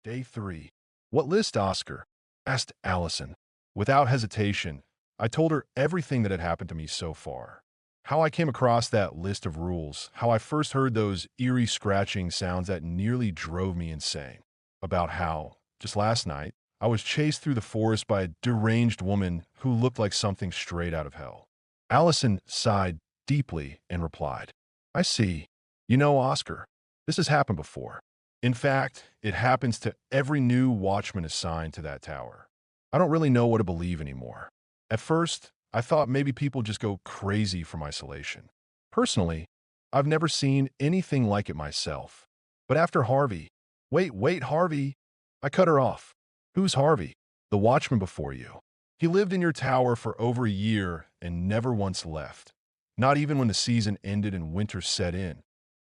Day 3. What list, Oscar? Asked Allison. Without hesitation, I told her everything that had happened to me so far. How I came across that list of rules, how I first heard those eerie scratching sounds that nearly drove me insane. About how, just last night, I was chased through the forest by a deranged woman who looked like something straight out of hell. Allison sighed deeply and replied, I see. You know, Oscar, this has happened before. In fact, it happens to every new watchman assigned to that tower. I don't really know what to believe anymore. At first, I thought maybe people just go crazy from isolation. Personally, I've never seen anything like it myself. But after Harvey, wait, Harvey, I cut her off. Who's Harvey? The watchman before you. He lived in your tower for over a year and never once left. Not even when the season ended and winter set in.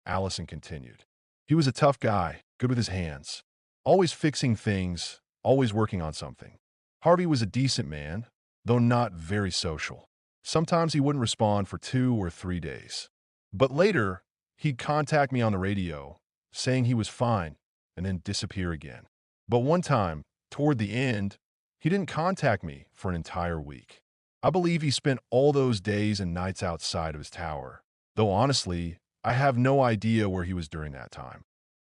Allison continued. He was a tough guy, good with his hands. Always fixing things, always working on something. Harvey was a decent man, though not very social. Sometimes he wouldn't respond for 2 or 3 days. But later, he'd contact me on the radio, saying he was fine, and then disappear again. But one time, toward the end, he didn't contact me for an entire week. I believe he spent all those days and nights outside of his tower, though honestly, I have no idea where he was during that time.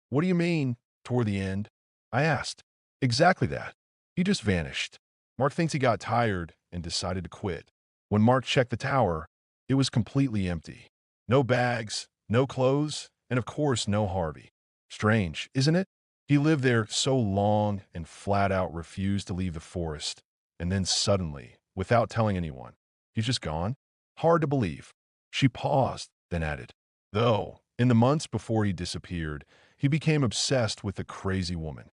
What do you mean, toward the end? I asked. Exactly that. He just vanished. Mark thinks he got tired and decided to quit. When Mark checked the tower, it was completely empty. No bags, no clothes, and of course no Harvey. Strange, isn't it? He lived there so long and flat out refused to leave the forest. And then suddenly, without telling anyone, he's just gone? Hard to believe. She paused, then added, though, in the months before he disappeared, he became obsessed with the crazy woman.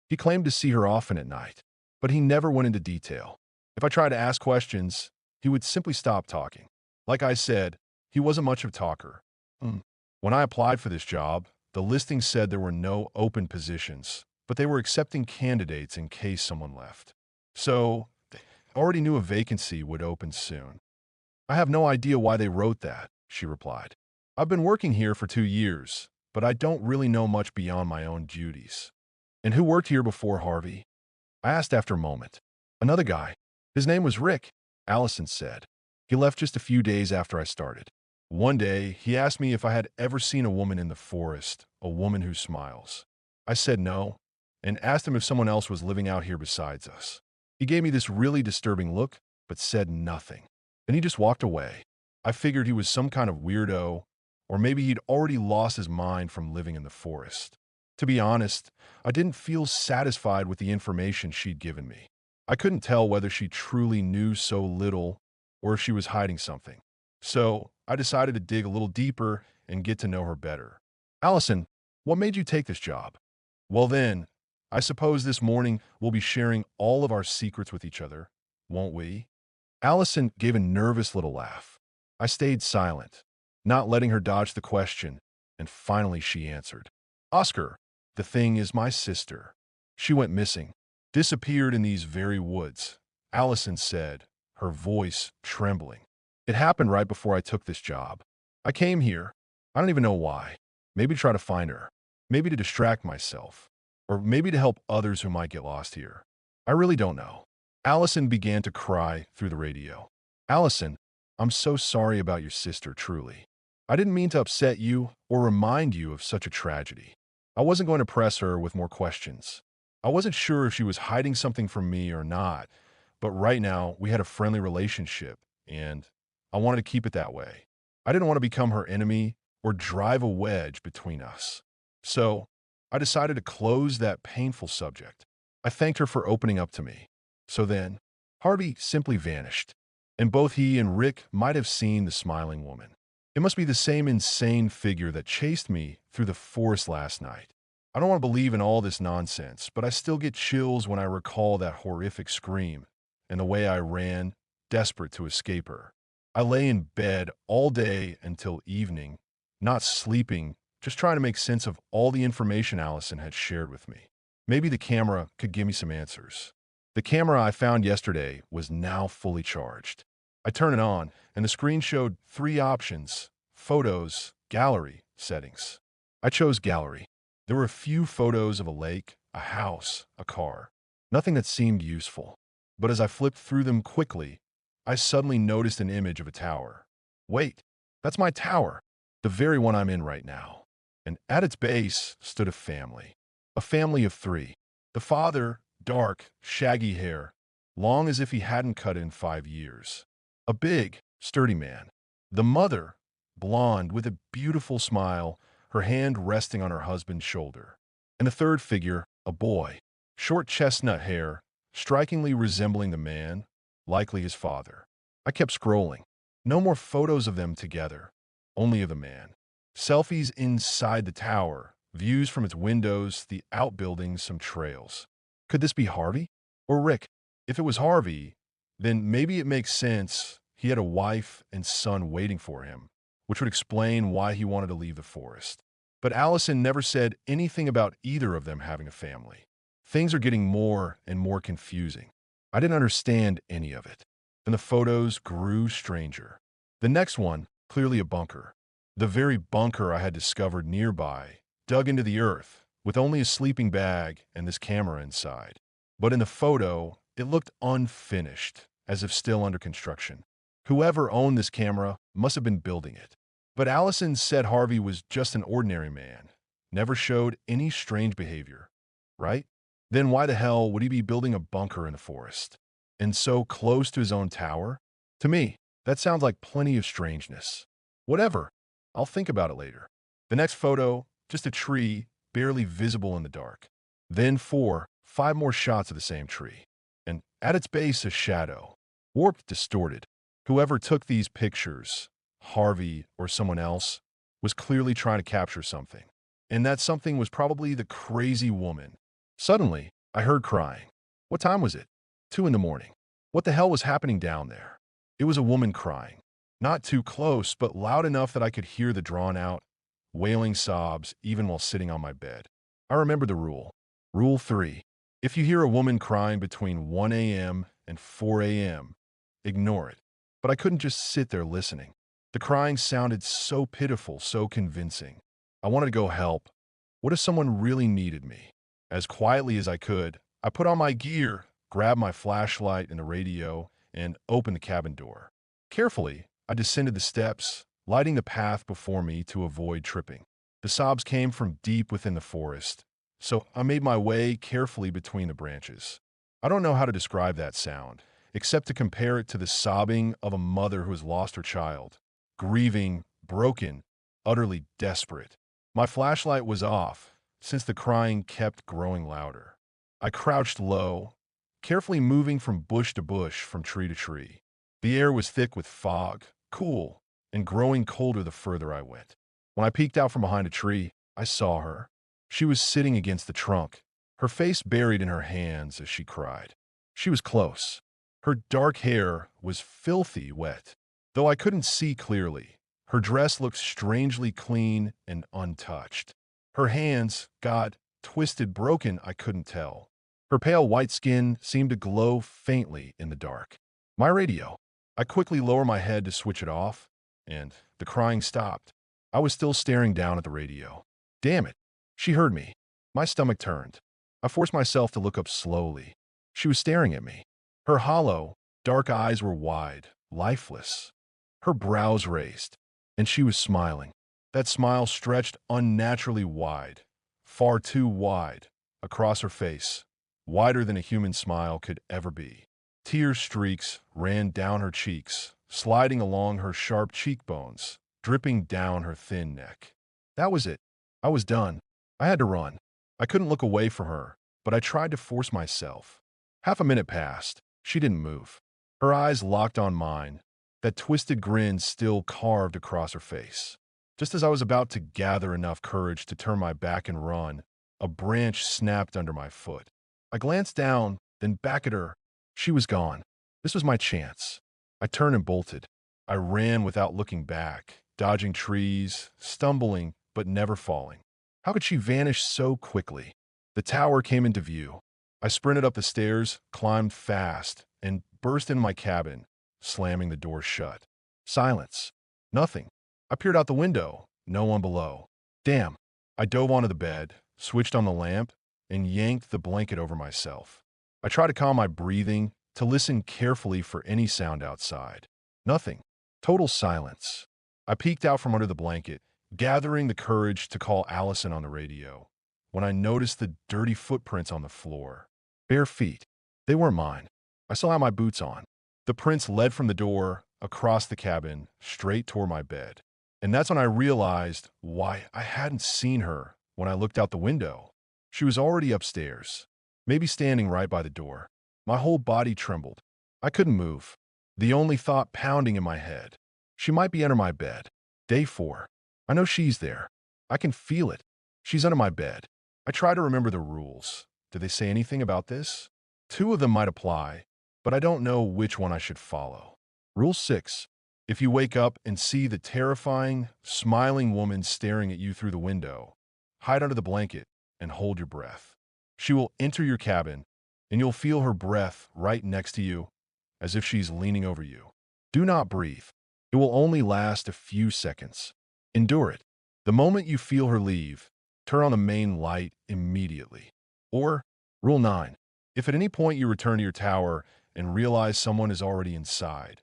He claimed to see her often at night, but he never went into detail. If I tried to ask questions, he would simply stop talking. Like I said, he wasn't much of a talker. When I applied for this job, the listing said there were no open positions, but they were accepting candidates in case someone left. So, they already knew a vacancy would open soon. I have no idea why they wrote that, she replied. I've been working here for 2 years, but I don't really know much beyond my own duties. And who worked here before Harvey? I asked after a moment. Another guy. His name was Rick, Allison said. He left just a few days after I started. One day, he asked me if I had ever seen a woman in the forest, a woman who smiles. I said no, and asked him if someone else was living out here besides us. He gave me this really disturbing look, but said nothing. Then he just walked away. I figured he was some kind of weirdo, or maybe he'd already lost his mind from living in the forest. To be honest, I didn't feel satisfied with the information she'd given me. I couldn't tell whether she truly knew so little or if she was hiding something. So I decided to dig a little deeper and get to know her better. Allison, what made you take this job? Well then, I suppose this morning we'll be sharing all of our secrets with each other, won't we? Allison gave a nervous little laugh. I stayed silent, not letting her dodge the question, and finally she answered. Oscar, the thing is my sister. She went missing, disappeared in these very woods, Allison said, her voice trembling. It happened right before I took this job. I came here. I don't even know why. Maybe to try to find her. Maybe to distract myself. Or maybe to help others who might get lost here. I really don't know. Allison began to cry through the radio. Allison, I'm so sorry about your sister, truly. I didn't mean to upset you or remind you of such a tragedy. I wasn't going to press her with more questions. I wasn't sure if she was hiding something from me or not, but right now we had a friendly relationship, and I wanted to keep it that way. I didn't want to become her enemy or drive a wedge between us. So I decided to close that painful subject. I thanked her for opening up to me. So then, Harvey simply vanished, and both he and Rick might have seen the smiling woman. It must be the same insane figure that chased me through the forest last night. I don't want to believe in all this nonsense, but I still get chills when I recall that horrific scream and the way I ran, desperate to escape her. I lay in bed all day until evening, not sleeping, just trying to make sense of all the information Allison had shared with me. Maybe the camera could give me some answers. The camera I found yesterday was now fully charged. I turned it on, and the screen showed 3 options: photos, gallery, settings. I chose gallery. There were a few photos of a lake, a house, a car. Nothing that seemed useful. But as I flipped through them quickly, I suddenly noticed an image of a tower. Wait, that's my tower, the very one I'm in right now. And at its base stood a family. A family of three. The father, dark, shaggy hair, long as if he hadn't cut it in 5 years. A big, sturdy man. The mother, blonde, with a beautiful smile, her hand resting on her husband's shoulder. And the third figure, a boy, short chestnut hair, strikingly resembling the man, likely his father. I kept scrolling. No more photos of them together, only of the man. Selfies inside the tower, views from its windows, the outbuildings, some trails. Could this be Harvey? Or Rick? If it was Harvey, then maybe it makes sense he had a wife and son waiting for him, which would explain why he wanted to leave the forest. But Allison never said anything about either of them having a family. Things are getting more and more confusing. I didn't understand any of it. And the photos grew stranger. The next one, clearly a bunker. The very bunker I had discovered nearby, dug into the earth, with only a sleeping bag and this camera inside. But in the photo, it looked unfinished, as if still under construction. Whoever owned this camera must have been building it. But Allison said Harvey was just an ordinary man, never showed any strange behavior, right? Then why the hell would he be building a bunker in the forest? And so close to his own tower? To me, that sounds like plenty of strangeness. Whatever, I'll think about it later. The next photo, just a tree, barely visible in the dark. Then 5 more shots of the same tree. And at its base, a shadow. Warped, distorted. Whoever took these pictures, Harvey or someone else, was clearly trying to capture something. And that something was probably the crazy woman. Suddenly, I heard crying. What time was it? 2 in the morning. What the hell was happening down there? It was a woman crying. Not too close, but loud enough that I could hear the drawn-out, wailing sobs even while sitting on my bed. I remember the rule. Rule 3. If you hear a woman crying between 1 a.m. and 4 a.m., ignore it. But I couldn't just sit there listening. The crying sounded so pitiful, so convincing. I wanted to go help. What if someone really needed me? As quietly as I could, I put on my gear, grabbed my flashlight and the radio, and opened the cabin door. Carefully, I descended the steps, lighting the path before me to avoid tripping. The sobs came from deep within the forest, so I made my way carefully between the branches. I don't know how to describe that sound, except to compare it to the sobbing of a mother who has lost her child, grieving, broken, utterly desperate. My flashlight was off, since the crying kept growing louder. I crouched low, carefully moving from bush to bush, from tree to tree. The air was thick with fog, cool, and growing colder the further I went. When I peeked out from behind a tree, I saw her. She was sitting against the trunk, her face buried in her hands as she cried. She was close. Her dark hair was filthy wet. Though I couldn't see clearly, her dress looked strangely clean and untouched. Her hands, God, twisted, broken, I couldn't tell. Her pale white skin seemed to glow faintly in the dark. My radio. I quickly lowered my head to switch it off, and the crying stopped. I was still staring down at the radio. Damn it. She heard me. My stomach turned. I forced myself to look up slowly. She was staring at me. Her hollow, dark eyes were wide, lifeless. Her brows raised, and she was smiling. That smile stretched unnaturally wide, far too wide, across her face, wider than a human smile could ever be. Tear streaks ran down her cheeks, sliding along her sharp cheekbones, dripping down her thin neck. That was it. I was done. I had to run. I couldn't look away from her, but I tried to force myself. Half a minute passed. She didn't move. Her eyes locked on mine, that twisted grin still carved across her face. Just as I was about to gather enough courage to turn my back and run, a branch snapped under my foot. I glanced down, then back at her. She was gone. This was my chance. I turned and bolted. I ran without looking back, dodging trees, stumbling, but never falling. How could she vanish so quickly? The tower came into view. I sprinted up the stairs, climbed fast, and burst into my cabin, slamming the door shut. Silence. Nothing. I peered out the window. No one below. Damn. I dove onto the bed, switched on the lamp, and yanked the blanket over myself. I tried to calm my breathing, to listen carefully for any sound outside. Nothing. Total silence. I peeked out from under the blanket, gathering the courage to call Allison on the radio, when I noticed the dirty footprints on the floor. Bare feet. They weren't mine. I still had my boots on. The prints led from the door, across the cabin, straight toward my bed. And that's when I realized why I hadn't seen her when I looked out the window. She was already upstairs, maybe standing right by the door. My whole body trembled. I couldn't move. The only thought pounding in my head. She might be under my bed. Day 4. I know she's there. I can feel it. She's under my bed. I try to remember the rules. Did they say anything about this? 2 of them might apply, but I don't know which one I should follow. Rule 6. If you wake up and see the terrifying, smiling woman staring at you through the window, hide under the blanket and hold your breath. She will enter your cabin, and you'll feel her breath right next to you, as if she's leaning over you. Do not breathe. It will only last a few seconds. Endure it. The moment you feel her leave, turn on the main light immediately. Or, Rule 9. If at any point you return to your tower and realize someone is already inside,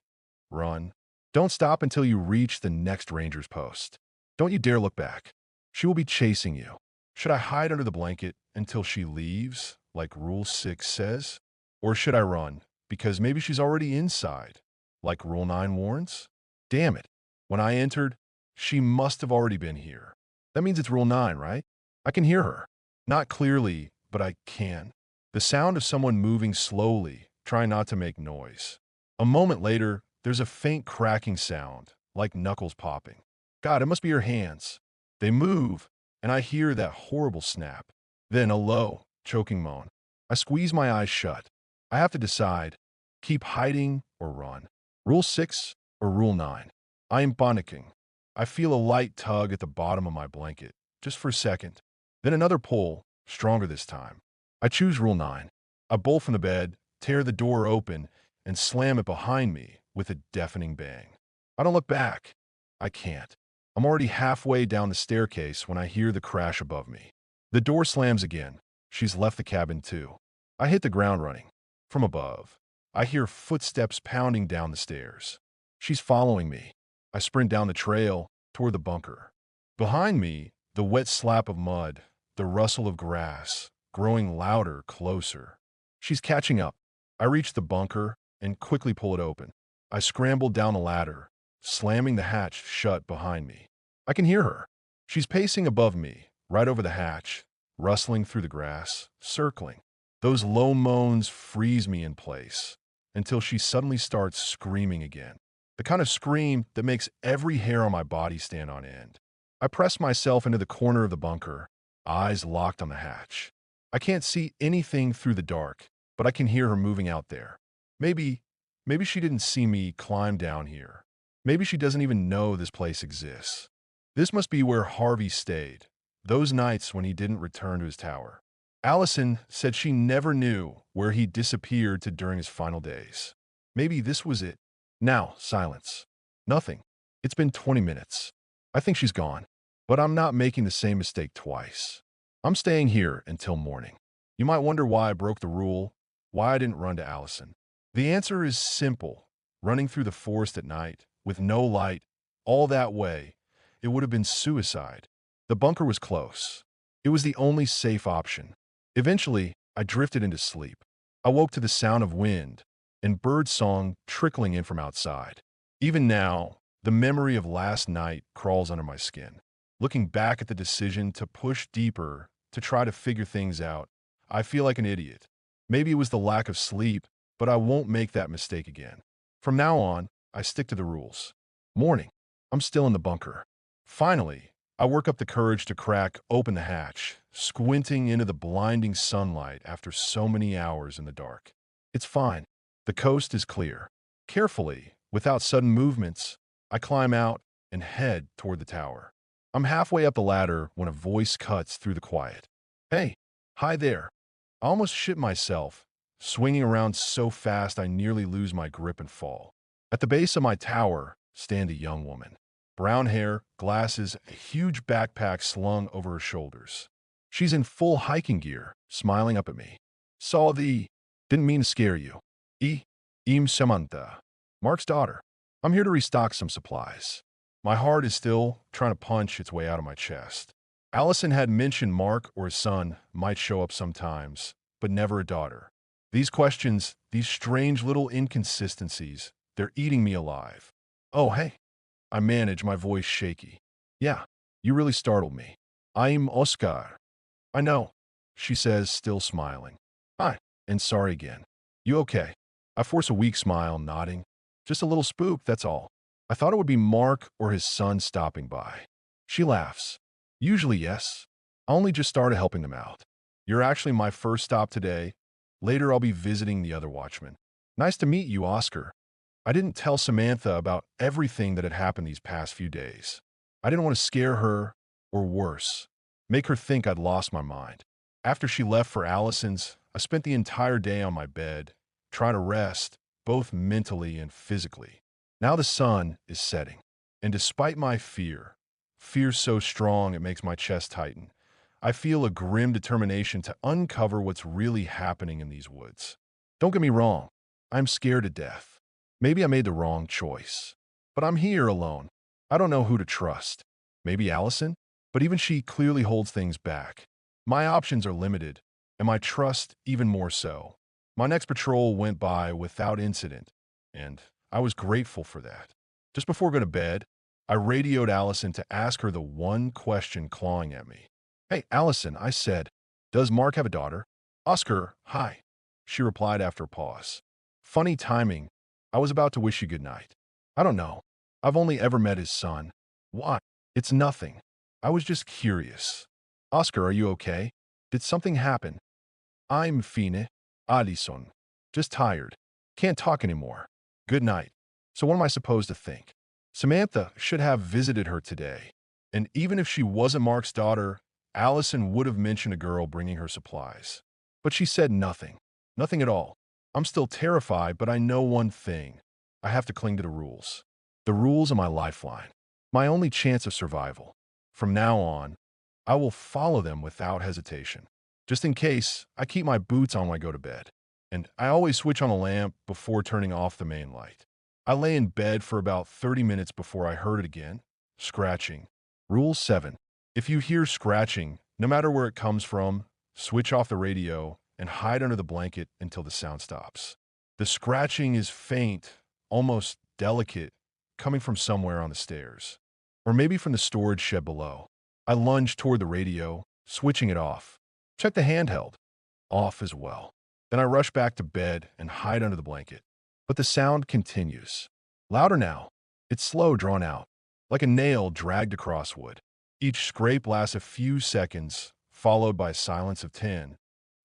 run. Don't stop until you reach the next ranger's post. Don't you dare look back. She will be chasing you. Should I hide under the blanket until she leaves, like Rule 6 says? Or should I run, because maybe she's already inside, like Rule 9 warns? Damn it. When I entered, she must have already been here. That means it's Rule 9, right? I can hear her. Not clearly, but I can. The sound of someone moving slowly, trying not to make noise. A moment later, there's a faint cracking sound, like knuckles popping. God, it must be her hands. They move, and I hear that horrible snap. Then a low, choking moan. I squeeze my eyes shut. I have to decide, keep hiding or run. Rule 6 or Rule 9. I am panicking. I feel a light tug at the bottom of my blanket, just for a second. Then another pull, stronger this time. I choose Rule 9. I bolt from the bed, tear the door open, and slam it behind me with a deafening bang. I don't look back. I can't. I'm already halfway down the staircase when I hear the crash above me. The door slams again. She's left the cabin too. I hit the ground running. From above, I hear footsteps pounding down the stairs. She's following me. I sprint down the trail toward the bunker. Behind me, the wet slap of mud, the rustle of grass, growing louder, closer. She's catching up. I reach the bunker and quickly pull it open. I scramble down the ladder, slamming the hatch shut behind me. I can hear her. She's pacing above me, right over the hatch, rustling through the grass, circling. Those low moans freeze me in place until she suddenly starts screaming again. The kind of scream that makes every hair on my body stand on end. I press myself into the corner of the bunker, eyes locked on the hatch. I can't see anything through the dark, but I can hear her moving out there. Maybe she didn't see me climb down here. Maybe she doesn't even know this place exists. This must be where Harvey stayed, those nights when he didn't return to his tower. Allison said she never knew where he disappeared to during his final days. Maybe this was it. Now, silence. Nothing. It's been 20 minutes. I think she's gone. But I'm not making the same mistake twice. I'm staying here until morning. You might wonder why I broke the rule, why I didn't run to Allison. The answer is simple. Running through the forest at night, with no light, all that way, it would have been suicide. The bunker was close. It was the only safe option. Eventually, I drifted into sleep. I woke to the sound of wind and bird song trickling in from outside. Even now, the memory of last night crawls under my skin. Looking back at the decision to push deeper, to try to figure things out, I feel like an idiot. Maybe it was the lack of sleep, but I won't make that mistake again. From now on, I stick to the rules. Morning. I'm still in the bunker. Finally, I work up the courage to crack open the hatch, squinting into the blinding sunlight after so many hours in the dark. It's fine. The coast is clear. Carefully, without sudden movements, I climb out and head toward the tower. I'm halfway up the ladder when a voice cuts through the quiet. Hey, hi there. I almost shit myself, swinging around so fast I nearly lose my grip and fall. At the base of my tower stand a young woman. Brown hair, glasses, a huge backpack slung over her shoulders. She's in full hiking gear, smiling up at me. Saw the... Didn't mean to scare you. Im Samantha. Mark's daughter. I'm here to restock some supplies. My heart is still trying to punch its way out of my chest. Allison had mentioned Mark or his son might show up sometimes, but never a daughter. These questions, these strange little inconsistencies, they're eating me alive. Oh, hey. I manage, my voice shaky. Yeah, you really startled me. I'm Oscar. I know, she says, still smiling. Hi, and sorry again. You okay? I force a weak smile, nodding. Just a little spook, that's all. I thought it would be Mark or his son stopping by. She laughs. Usually, yes. I only just started helping them out. You're actually my first stop today. Later, I'll be visiting the other Watchman. Nice to meet you, Oscar. I didn't tell Samantha about everything that had happened these past few days. I didn't want to scare her, or worse, make her think I'd lost my mind. After she left for Allison's, I spent the entire day on my bed, trying to rest, both mentally and physically. Now the sun is setting, and despite my fear so strong it makes my chest tighten, I feel a grim determination to uncover what's really happening in these woods. Don't get me wrong, I'm scared to death. Maybe I made the wrong choice. But I'm here alone. I don't know who to trust. Maybe Allison? But even she clearly holds things back. My options are limited, and my trust even more so. My next patrol went by without incident, and I was grateful for that. Just before going to bed, I radioed Allison to ask her the one question clawing at me. Hey, Allison, I said, does Mark have a daughter? Oscar, hi, she replied after a pause. Funny timing. I was about to wish you good night. I don't know. I've only ever met his son. Why? It's nothing. I was just curious. Oscar, are you okay? Did something happen? I'm fine. Alison. Just tired. Can't talk anymore. Good night. So what am I supposed to think? Samantha should have visited her today. And even if she wasn't Mark's daughter, Allison would have mentioned a girl bringing her supplies. But she said nothing. Nothing at all. I'm still terrified, but I know one thing. I have to cling to the rules. The rules are my lifeline. My only chance of survival. From now on, I will follow them without hesitation. Just in case, I keep my boots on when I go to bed. And I always switch on a lamp before turning off the main light. I lay in bed for about 30 minutes before I heard it again. Scratching. Rule 7. If you hear scratching, no matter where it comes from, switch off the radio and hide under the blanket until the sound stops. The scratching is faint, almost delicate, coming from somewhere on the stairs. Or maybe from the storage shed below. I lunge toward the radio, switching it off. Check the handheld. Off as well. Then I rush back to bed and hide under the blanket. But the sound continues. Louder now. It's slow, drawn out, like a nail dragged across wood. Each scrape lasts a few seconds, followed by a silence of 10.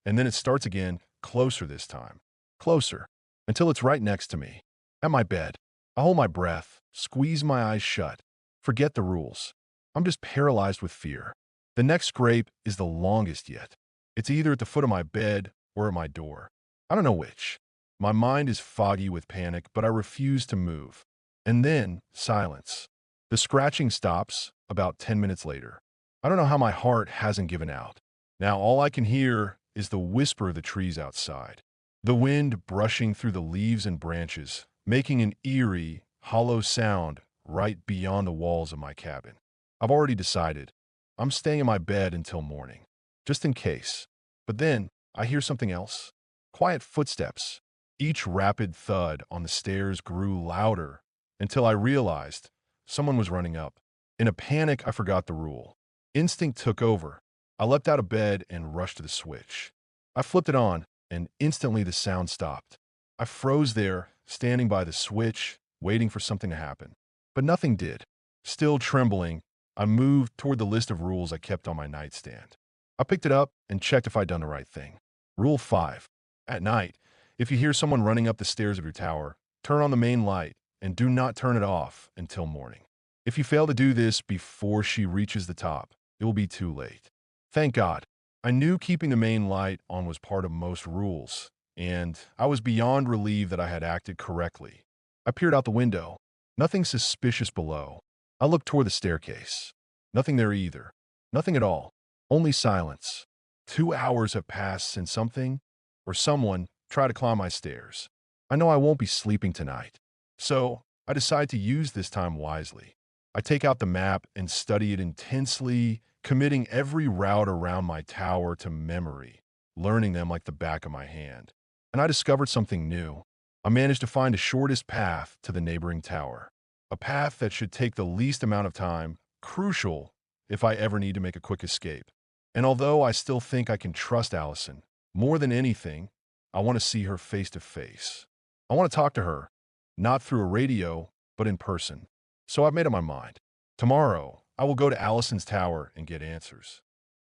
And then it starts again, closer this time. Closer, until it's right next to me. At my bed. I hold my breath, squeeze my eyes shut. Forget the rules. I'm just paralyzed with fear. The next scrape is the longest yet. It's either at the foot of my bed or at my door. I don't know which. My mind is foggy with panic, but I refuse to move. And then, silence. The scratching stops about 10 minutes later. I don't know how my heart hasn't given out. Now all I can hear is the whisper of the trees outside. The wind brushing through the leaves and branches, making an eerie, hollow sound right beyond the walls of my cabin. I've already decided. I'm staying in my bed until morning, just in case. But then, I hear something else. Quiet footsteps. Each rapid thud on the stairs grew louder until I realized someone was running up. In a panic, I forgot the rule. Instinct took over. I leapt out of bed and rushed to the switch. I flipped it on, and instantly the sound stopped. I froze there, standing by the switch, waiting for something to happen. But nothing did. Still trembling, I moved toward the list of rules I kept on my nightstand. I picked it up and checked if I'd done the right thing. Rule 5. At night, if you hear someone running up the stairs of your tower, turn on the main light and do not turn it off until morning. If you fail to do this before she reaches the top, it will be too late. Thank God. I knew keeping the main light on was part of most rules, and I was beyond relieved that I had acted correctly. I peered out the window. Nothing suspicious below. I looked toward the staircase. Nothing there either. Nothing at all. Only silence. 2 hours have passed since something or someone tried to climb my stairs. I know I won't be sleeping tonight, so I decide to use this time wisely. I take out the map and study it intensely, committing every route around my tower to memory, learning them like the back of my hand. And I discovered something new. I managed to find the shortest path to the neighboring tower, a path that should take the least amount of time, crucial if I ever need to make a quick escape. And although I still think I can trust Allison, more than anything, I want to see her face to face. I want to talk to her, not through a radio, but in person. So I've made up my mind. Tomorrow, I will go to Allison's tower and get answers.